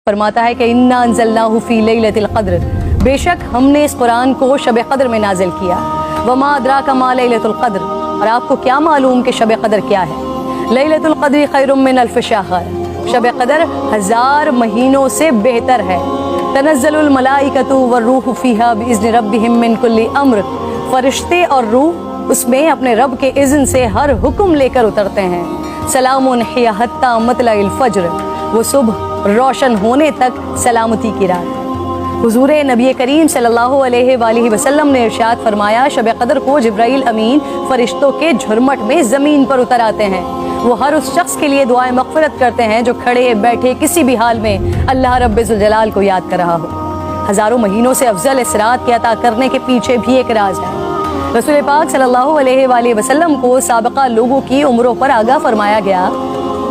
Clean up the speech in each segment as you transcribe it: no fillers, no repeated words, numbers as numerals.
فرماتا ہے کہ انا انزلناہ فی لیلۃ القدر، بے شک ہم نے اس قرآن کو شب قدر میں نازل کیا۔ وما ادراک ما لیلۃ القدر، اور آپ کو کیا معلوم کہ شب قدر کیا ہے؟ لیلۃ القدر خیر من الف شہر، شب قدر 1000 مہینوں سے بہتر ہے۔ تنزل الملائکۃ والروح فیہا باذن ربہم من کل امر، فرشتے اور روح اس میں اپنے رب کے اذن سے ہر حکم لے کر اترتے ہیں۔ سلام ہی حتی مطلع الفجر، وہ صبح روشن ہونے تک سلامتی کی رات۔ حضور نبی کریم صلی اللہ علیہ وآلہ وسلم نے ارشاد فرمایا، شب قدر کو جبرائیل امین فرشتوں کے جھرمٹ میں زمین پر اتر آتے ہیں۔ وہ ہر اس شخص کے لیے دعائیں مغفرت کرتے ہیں جو کھڑے بیٹھے کسی بھی حال میں اللہ رب ذوالجلال کو یاد کر رہا ہو۔ ہزاروں مہینوں سے افضل اس رات کے عطا کرنے کے پیچھے بھی ایک راز ہے۔ رسول پاک صلی اللہ علیہ وآلہ وسلم کو سابقہ لوگوں کی عمروں پر آگاہ فرمایا گیا،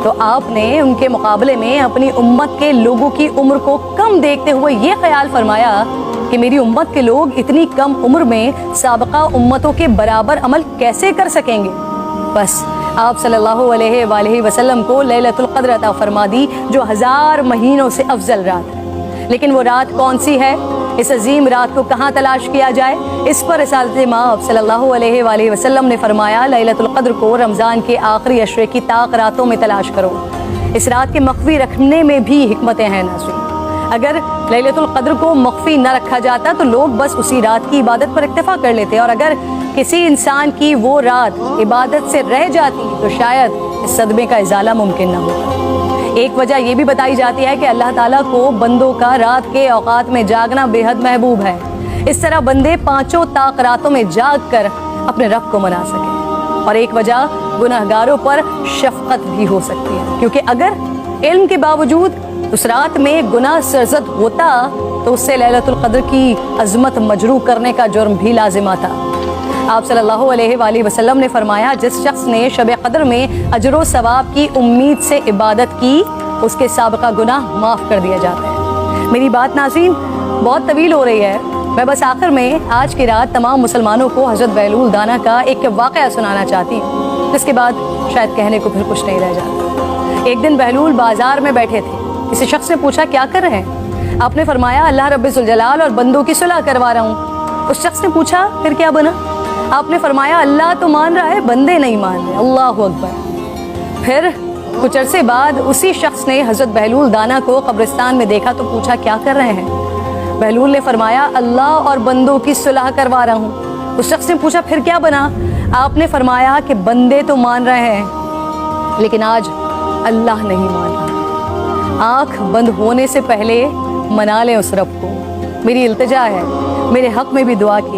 تو آپ نے ان کے مقابلے میں اپنی امت کے لوگوں کی عمر کو کم دیکھتے ہوئے یہ خیال فرمایا کہ میری امت کے لوگ اتنی کم عمر میں سابقہ امتوں کے برابر عمل کیسے کر سکیں گے؟ بس آپ صلی اللہ علیہ وآلہ وسلم کو لیلۃ القدر عطا فرما دی، جو 1000 مہینوں سے افضل رات ہے۔ لیکن وہ رات کون سی ہے؟ اس عظیم رات کو کہاں تلاش کیا جائے؟ اس پر رسالت مآب صلی اللہ علیہ وآلہ وسلم نے فرمایا، لیلۃ القدر کو رمضان کے آخری عشرے کی طاق راتوں میں تلاش کرو۔ اس رات کے مخفی رکھنے میں بھی حکمتیں ہیں ناظرین۔ اگر لیلۃ القدر کو مخفی نہ رکھا جاتا تو لوگ بس اسی رات کی عبادت پر اکتفا کر لیتے، اور اگر کسی انسان کی وہ رات عبادت سے رہ جاتی تو شاید اس صدمے کا ازالہ ممکن نہ ہوتا۔ ایک وجہ یہ بھی بتائی جاتی ہے کہ اللہ تعالیٰ کو بندوں کا رات کے اوقات میں جاگنا بے حد محبوب ہے، اس طرح بندے 5 طاق راتوں میں جاگ کر اپنے رب کو منا سکیں۔ اور ایک وجہ گناہگاروں پر شفقت بھی ہو سکتی ہے، کیونکہ اگر علم کے باوجود اس رات میں گناہ سرزد ہوتا تو اس سے لیلۃ القدر کی عظمت مجروح کرنے کا جرم بھی لازم آتا۔ آپ صلی اللہ علیہ وآلہ وسلم نے فرمایا، جس شخص نے شب قدر میں اجر و ثواب کی امید سے عبادت کی، اس کے سابقہ گناہ معاف کر دیا جاتا ہے۔ میری بات ناظرین بہت طویل ہو رہی ہے، میں بس آخر میں آج کی رات تمام مسلمانوں کو حضرت بہلول دانا کا ایک واقعہ سنانا چاہتی ہوں، جس کے بعد شاید کہنے کو پھر کچھ نہیں رہ جاتا۔ ایک دن بہلول بازار میں بیٹھے تھے، کسی شخص نے پوچھا کیا کر رہے ہیں؟ آپ نے فرمایا اللہ رب ذوالجلال اور بندوں کی صلح کروا رہا ہوں۔ اس شخص نے پوچھا پھر کیا بنا؟ آپ نے فرمایا اللہ تو مان رہا ہے، بندے نہیں مان رہے۔ اللہ اکبر۔ پھر کچھ عرصے بعد اسی شخص نے حضرت بہلول دانا کو قبرستان میں دیکھا تو پوچھا کیا کر رہے ہیں؟ بہلول نے فرمایا اللہ اور بندوں کی صلح کروا رہا ہوں۔ اس شخص نے پوچھا پھر کیا بنا؟ آپ نے فرمایا کہ بندے تو مان رہے ہیں لیکن آج اللہ نہیں مان رہا۔ آنکھ بند ہونے سے پہلے منا لیں اس رب کو۔ میری التجا ہے، میرے حق میں بھی دعا کی۔